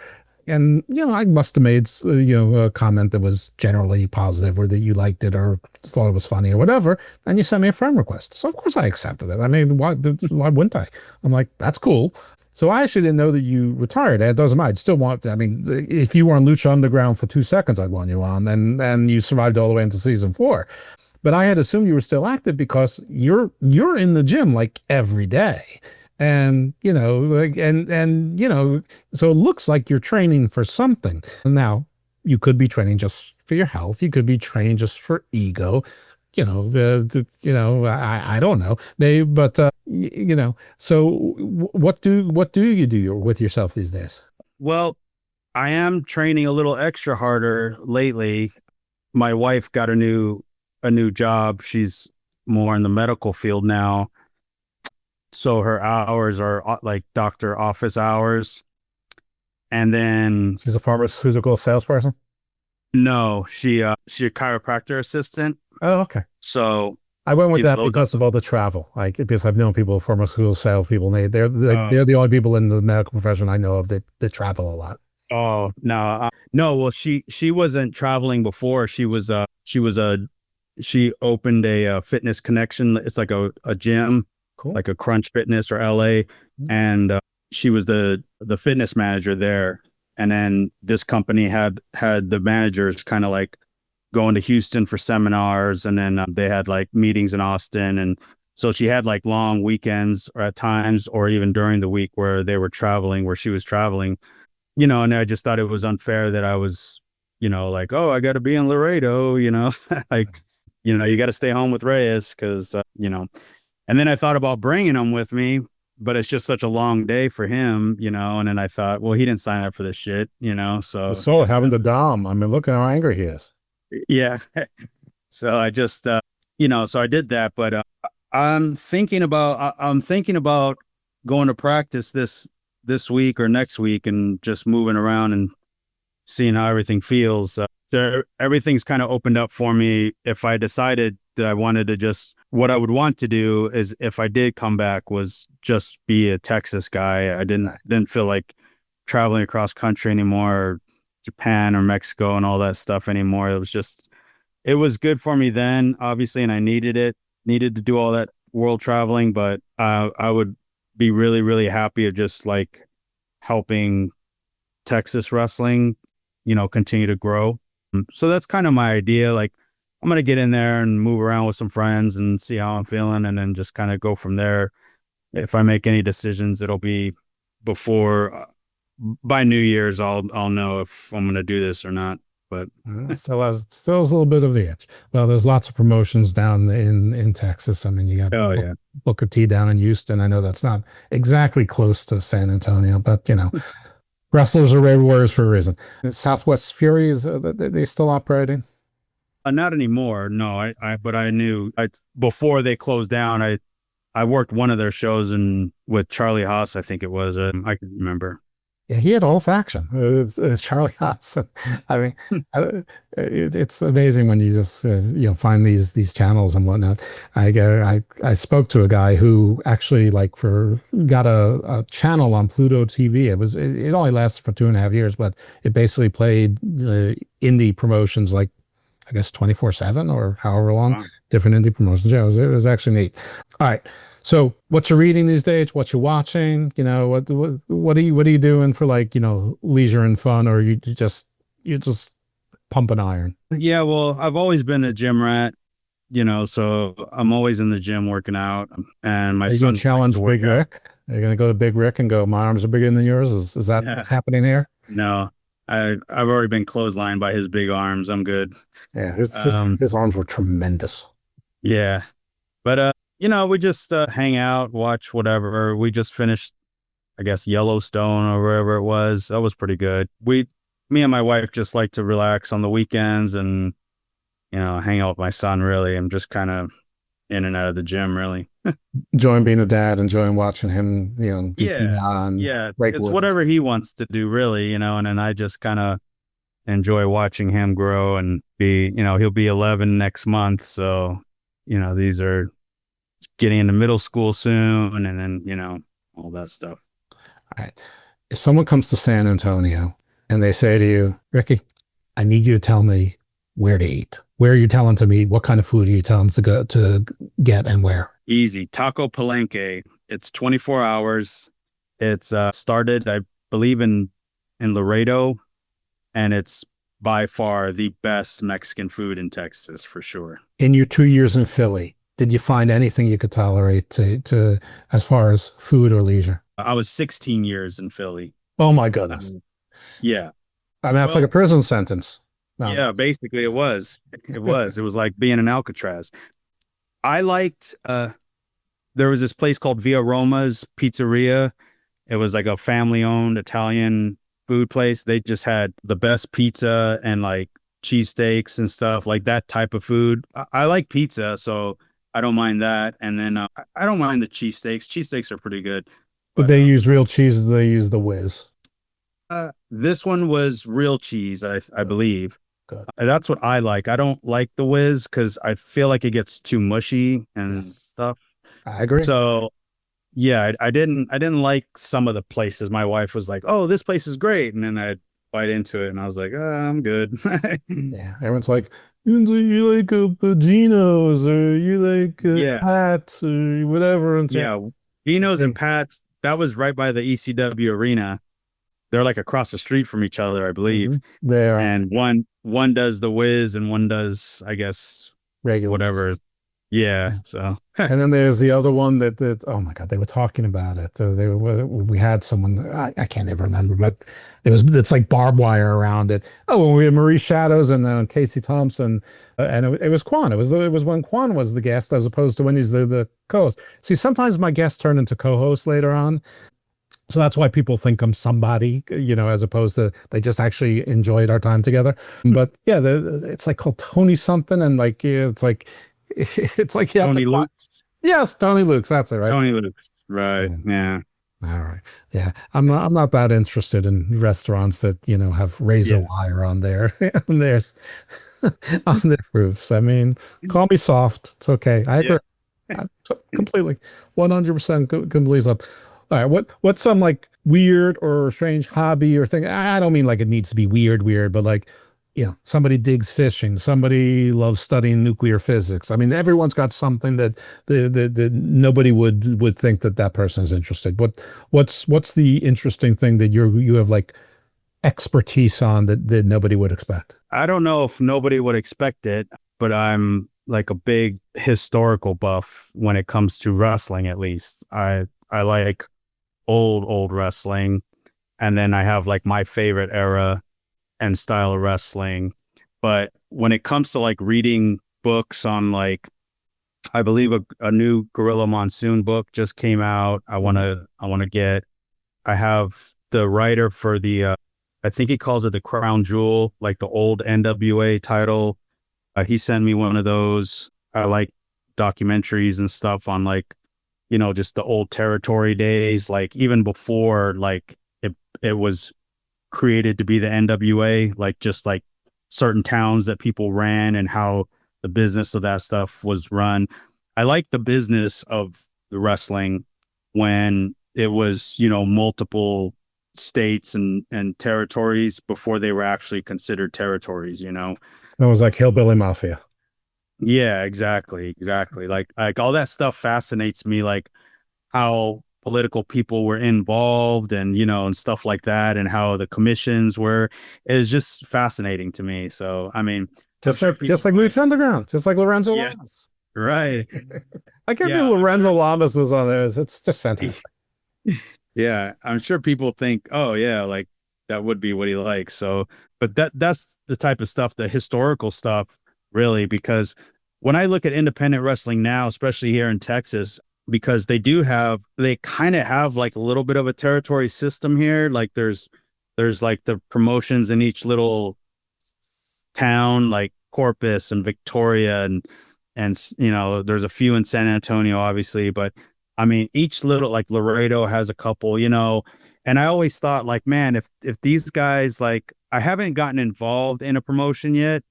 And, you know, I must have made, a comment that was generally positive, or that you liked it or thought it was funny or whatever. And you sent me a friend request. So, of course, I accepted it. I mean, why wouldn't I? I'm like, that's cool. So I actually didn't know that you retired. It doesn't matter. I'd still I mean, if you were on Lucha Underground for 2 seconds, I'd want you on, and you survived all the way into season 4. But I had assumed you were still active because you're in the gym like every day. And, you know, so it looks like you're training for something. Now, you could be training just for your health. You could be training just for ego. You know, I don't know, maybe, but so what do you do with yourself these days? Well, I am training a little extra harder lately. My wife got a new job. She's more in the medical field now. So her hours are like doctor office hours. And then She's a pharmaceutical salesperson? No, she's a chiropractor assistant. Oh, okay. So I went with that because of all the travel. Like, because I've known people, pharmaceutical salespeople, they're the only people in the medical profession I know of that travel a lot. Oh, no. No, well, she wasn't traveling before. She opened a fitness connection. It's like a gym, Cool. like a Crunch Fitness or LA. And she was the fitness manager there. And then this company had the managers kind of like going to Houston for seminars. And then they had like meetings in Austin. And so she had like long weekends or at times, or even during the week where they were traveling, where she was traveling, you know, and I just thought it was unfair that I was, you know, like, oh, I got to be in Laredo, you know, like, you know, you got to stay home with Reyes because, you know, and then I thought about bringing him with me, but it's just such a long day for him, you know, and then I thought, well, he didn't sign up for this shit, you know, so. So having the Dom, I mean, look at how angry he is. Yeah. So I just, you know, so I did that, but I'm thinking about going to practice this week or next week and just moving around and seeing how everything feels. Everything's kind of opened up for me. If I decided that I wanted to what I would want to do is, if I did come back, was just be a Texas guy. I didn't feel like traveling across country anymore, or Japan or Mexico and all that stuff anymore. It was good for me then, obviously, and I needed to do all that world traveling, but I would be really, really happy of just like helping Texas wrestling, continue to grow. So that's kind of my idea. Like, I'm going to get in there and move around with some friends and see how I'm feeling, and then just kind of go from there. If I make any decisions, it'll be before, by New Year's, I'll know if I'm going to do this or not. But still has a little bit of the edge. Well, there's lots of promotions down in Texas. I mean, you got Booker T down in Houston. I know that's not exactly close to San Antonio, but wrestlers are Road Warriors for a reason. Southwest Fury, is they still operating? Not anymore. No, but I knew before they closed down. I worked one of their shows with Charlie Haas, I think it was. I can remember. Yeah, he had all faction. It's Charlie Haas. I mean, it's amazing when you just find these channels and whatnot. I spoke to a guy who actually got a channel on Pluto TV. It only lasted for 2.5 years, but it basically played indie promotions, like I guess 24/7 or however long. Wow. Different indie promotions. Yeah, it was actually neat. All right. So what you're reading these days, what you're watching, what are you doing for leisure and fun, or you just pumping iron? Yeah, well, I've always been a gym rat, so I'm always in the gym working out. And my son challenge Big Rick. Are you gonna go to Big Rick and go, my arms are bigger than yours? Is that what's happening here? No, I've already been clotheslined by his big arms. I'm good. Yeah, his arms were tremendous. Yeah, but we just hang out, watch whatever. We just finished, I guess, Yellowstone or wherever it was. That was pretty good. Me and my wife just like to relax on the weekends and, hang out with my son, really. I'm just kind of in and out of the gym, really. Enjoying being a dad, enjoying watching him, Yeah. It's whatever he wants to do, really, and then I just kind of enjoy watching him grow and he'll be 11 next month. So, these are getting into middle school soon, and then, all that stuff. All right. If someone comes to San Antonio and they say to you, Ricky, I need you to tell me where to eat. Where are you telling to me? What kind of food are you telling them to go to get, and where? Easy. Taco Palenque. It's 24 hours. It's started, I believe, in Laredo, and it's by far the best Mexican food in Texas, for sure. In your 2 years in Philly, did you find anything you could tolerate to as far as food or leisure? I was 16 years in Philly. Oh my goodness. Yeah. I mean, that's like a prison sentence. No. Yeah, basically it was. It was like being in Alcatraz. I liked, there was this place called Via Roma's Pizzeria. It was like a family-owned Italian food place. They just had the best pizza and like cheesesteaks and stuff, like that type of food. I like pizza, so I don't mind that. And then I don't mind the cheesesteaks. Cheesesteaks are pretty good. But they use real cheese, or they use the whiz? This one was real cheese, I believe. Good. That's what I like. I don't like the whiz because I feel like it gets too mushy and stuff. I agree. So yeah, I didn't like some of the places. My wife was like, "Oh, this place is great," and then I'd bite into it, and I was like, "I'm good." Yeah, everyone's like, "You like Geno's, or you like Pat's, or whatever." And so, Geno's and Pat's. That was right by the ECW arena. They're like across the street from each other, I believe. Mm-hmm. They are. And one does the whiz and one does, I guess, regular, whatever. Yeah. So. And then there's the other one that oh my God, they were talking about it. We had someone, I can't even remember, but it's like barbed wire around it. Oh, when we had Marie Shadows and Casey Thompson, and it was Quan. It was when Quan was the guest as opposed to when he's the co-host. See, sometimes my guests turn into co-hosts later on. So that's why people think I'm somebody, as opposed to they just actually enjoyed our time together. But yeah, it's like called Tony something, and like it's like Tony Luke. Yes, Tony Luke's. That's it, right? Tony Luke's. Right. Yeah. All right. Yeah, I'm not that interested in restaurants that have razor wire on their on their roofs. I mean, call me soft. It's okay. I agree. Completely, 100% completely. All right, what's some like weird or strange hobby or thing. I don't mean like it needs to be weird, but like, somebody digs fishing, somebody loves studying nuclear physics. I mean, everyone's got something that that nobody would think that person is interested. What's the interesting thing that you have like expertise on that nobody would expect? I don't know if nobody would expect it, but I'm like a big historical buff when it comes to wrestling, at least. I like old wrestling. And then I have like my favorite era and style of wrestling. But when it comes to like reading books on like, I believe a new Gorilla Monsoon book just came out. I have the writer for the, I think he calls it the Crown Jewel, like the old NWA title. He sent me one of those. I like documentaries and stuff on like, just the old territory days, like even before like it was created to be the NWA, like just like certain towns that people ran and how the business of that stuff was run. I like the business of the wrestling when it was, multiple states and territories before they were actually considered territories, It was like Hillbilly Mafia. Yeah, exactly. Like all that stuff fascinates me, like how political people were involved and, and stuff like that, and how the commissions were. It's just fascinating to me. So, I mean, just like Lucha Underground, just like Lorenzo Lamas. Right. I can't believe Lorenzo Lamas was on there. It's just fantastic. Yeah, I'm sure people think, oh yeah, like that would be what he likes. So, but that's the type of stuff, the historical stuff, really, because when I look at independent wrestling now, especially here in Texas, because they kind of have like a little bit of a territory system here. Like there's like the promotions in each little town, like Corpus and Victoria, and there's a few in San Antonio, obviously, but I mean, each little, like Laredo has a couple, and I always thought like, man, if these guys, like, I haven't gotten involved in a promotion yet,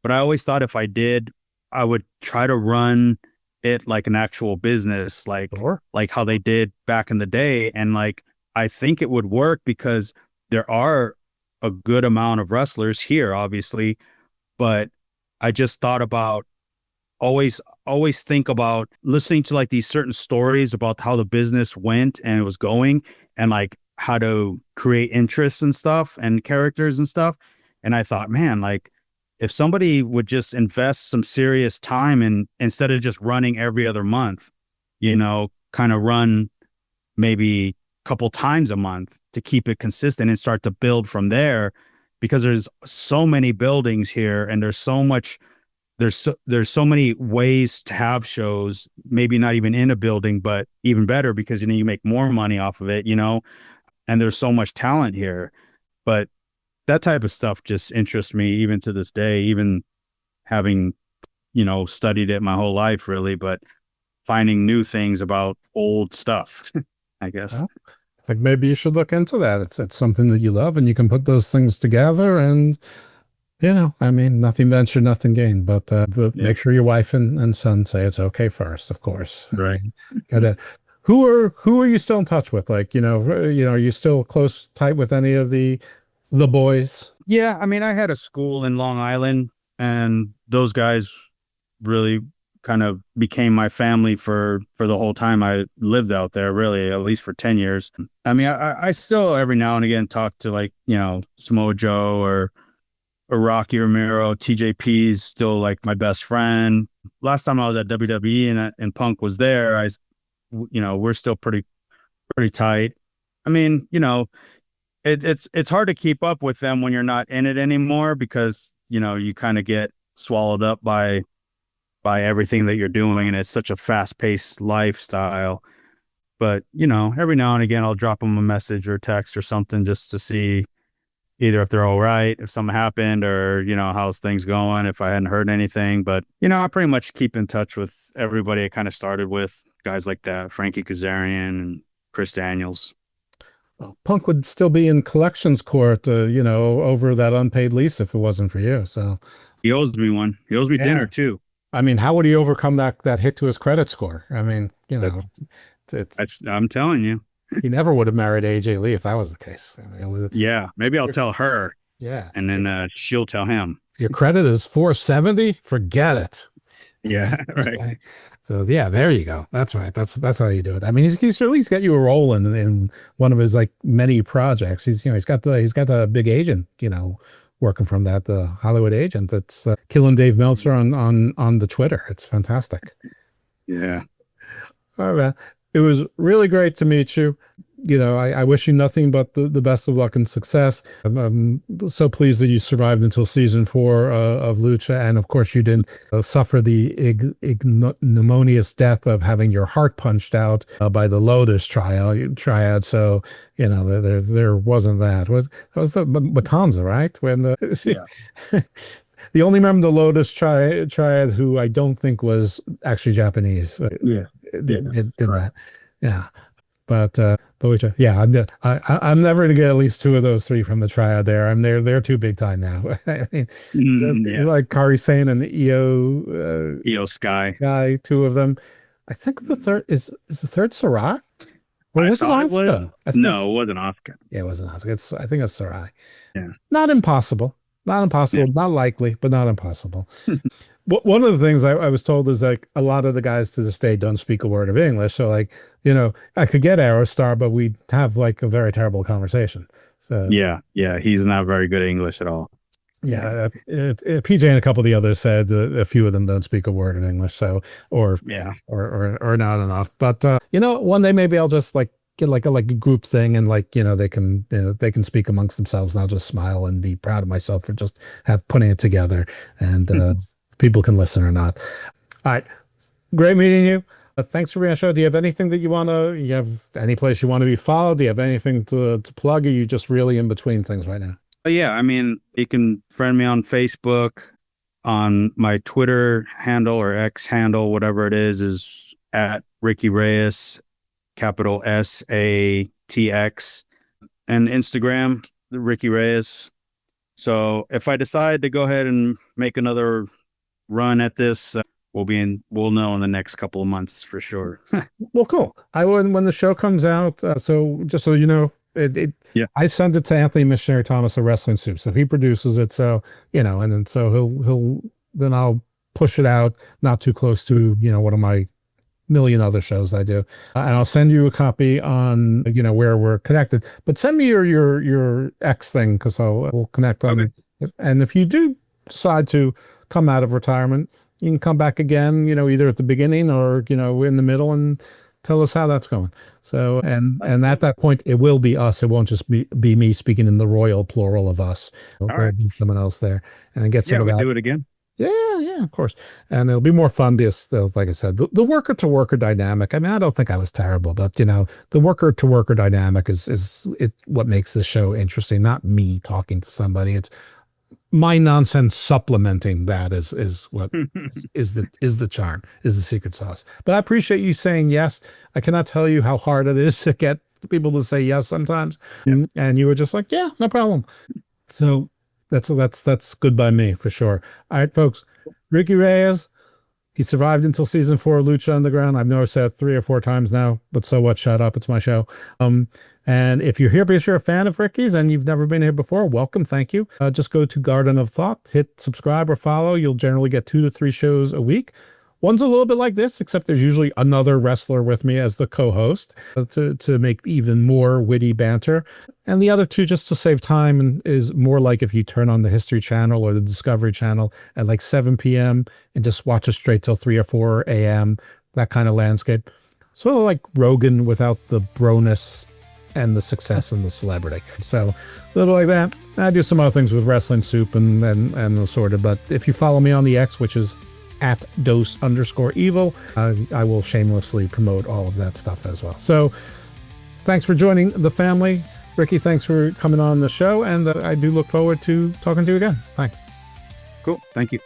but I always thought if I did, I would try to run it like an actual business, like, like how they did back in the day. And like, I think it would work because there are a good amount of wrestlers here, obviously, but I just thought about always think about listening to like these certain stories about how the business went and it was going, and like how to create interests and stuff and characters and stuff. And I thought, man, like if somebody would just invest some serious time and instead of just running every other month, kind of run maybe a couple times a month to keep it consistent and start to build from there, because there's so many buildings here and there's so so many ways to have shows, maybe not even in a building, but even better because, you make more money off of it, and there's so much talent here. But that type of stuff just interests me even to this day, even having, studied it my whole life, really, but finding new things about old stuff, I guess. Well, like maybe you should look into that. It's something that you love and you can put those things together and, I mean, nothing ventured, nothing gained, but make sure your wife and son say it's okay first, of course. Right. Who are you still in touch with? Like, are you still close, tight with any of the boys? Yeah. I mean, I had a school in Long Island and those guys really kind of became my family for the whole time I lived out there, really, at least for 10 years. I mean, I still every now and again talk to like, Samoa Joe or Rocky Romero. TJP is still like my best friend. Last time I was at WWE and Punk was there, we're still pretty tight. I mean, it's hard to keep up with them when you're not in it anymore because, you kind of get swallowed up by everything that you're doing. And it's such a fast paced lifestyle. But, every now and again, I'll drop them a message or a text or something just to see either if they're all right, if something happened, or, how's things going, if I hadn't heard anything. But, I pretty much keep in touch with everybody I kind of started with, guys like that, Frankie Kazarian and Chris Daniels. Well, Punk would still be in collections court, over that unpaid lease if it wasn't for you. So he owes me one. He owes me dinner too. I mean, how would he overcome that hit to his credit score? I mean, it's I'm telling you. He never would have married AJ Lee if that was the case. I mean, Yeah, maybe I'll tell her, yeah. and then she'll tell him. Your credit is 470. Forget it. Yeah, right. So yeah, there you go. That's right. That's how you do it. I mean, he's at least got you a role in one of his like many projects. He's got the big agent, working from the Hollywood agent that's killing Dave Meltzer on the Twitter. It's fantastic. Yeah. All right, man. It was really great to meet you. I wish you nothing but the best of luck and success. I'm so pleased that you survived until season 4 of Lucha. And of course, you didn't suffer the ignominious death of having your heart punched out by the Lotus triad. So, there wasn't that. That was the Matanza, right? When the only member of the Lotus triad who I don't think was actually Japanese. Did that. Yeah. But I'm never going to get at least 2 of those 3 from the triad there. They're too big time now. I mean, like Kari Sane and Io Sky. Guy, 2 of them. I think the third is the third Sarai. Well, was it Asuka? No, it wasn't Asuka. Yeah, it wasn't Asuka. I think it's Sarai. Yeah. Not impossible. Not likely, but not impossible. One of the things I was told is like a lot of the guys to this day don't speak a word of English. So like, I could get Aerostar, but we'd have like a very terrible conversation. So yeah. He's not very good at English at all. Yeah. PJ and a couple of the others said a few of them don't speak a word of English. So, or not enough. But, one day maybe I'll just like get like a group thing and like, they can speak amongst themselves and I'll just smile and be proud of myself for just putting it together and, people can listen or not. All right. Great meeting you. Thanks for being on the show. Do you have anything that you have any place you want to be followed? Do you have anything to plug? Or are you just really in between things right now? Yeah. I mean, you can friend me on Facebook, on my Twitter handle or X handle, whatever it is at Ricky Reyes, capital SATX, and Instagram, Ricky Reyes. So if I decide to go ahead and make another run at this, we'll know in the next couple of months for sure. Well, cool. When the show comes out, so just so you know, I send it to Anthony Missionary Thomas of Wrestling Soup, so he produces it. So and then so then I'll push it out not too close to one of my million other shows I do, and I'll send you a copy on where we're connected. But send me your X thing because we'll connect on it. And if you do decide to come out of retirement, you can come back again, either at the beginning or, in the middle and tell us how that's going. So, and at that point, it will be us. It won't just be me speaking in the royal plural of us. There'll be someone else there and get some of that. Do it again. Yeah, of course. And it'll be more fun because, like I said, the worker to worker dynamic. I mean, I don't think I was terrible, but the worker to worker dynamic is what makes this show interesting. Not me talking to somebody. It's my nonsense supplementing that is what is the charm, is the secret sauce. But I appreciate you saying yes. I cannot tell you how hard it is to get people to say yes sometimes. Yeah. And you were just like, yeah, no problem. So that's good by me for sure. All right, folks. Ricky Reyes, he survived until season 4 of Lucha Underground. I've noticed that 3 or 4 times now, but so what? Shut up. It's my show. And if you're here because you're a fan of Ricky's and you've never been here before, welcome. Thank you. Just go to Garden of Thought, hit subscribe or follow. You'll generally get 2 to 3 shows a week. One's a little bit like this, except there's usually another wrestler with me as the co-host to make even more witty banter. And the other 2, just to save time, is more like if you turn on the History Channel or the Discovery Channel at like 7 p.m. and just watch it straight till 3 or 4 a.m., that kind of landscape. Sort of like Rogan without the broness and the success and the celebrity. So a little like that. I do some other things with Wrestling Soup and the sort of, but if you follow me on the X, which is at dose_evil, I will shamelessly promote all of that stuff as well. So thanks for joining the family. Ricky, thanks for coming on the show, and I do look forward to talking to you again. Thanks. Cool. Thank you.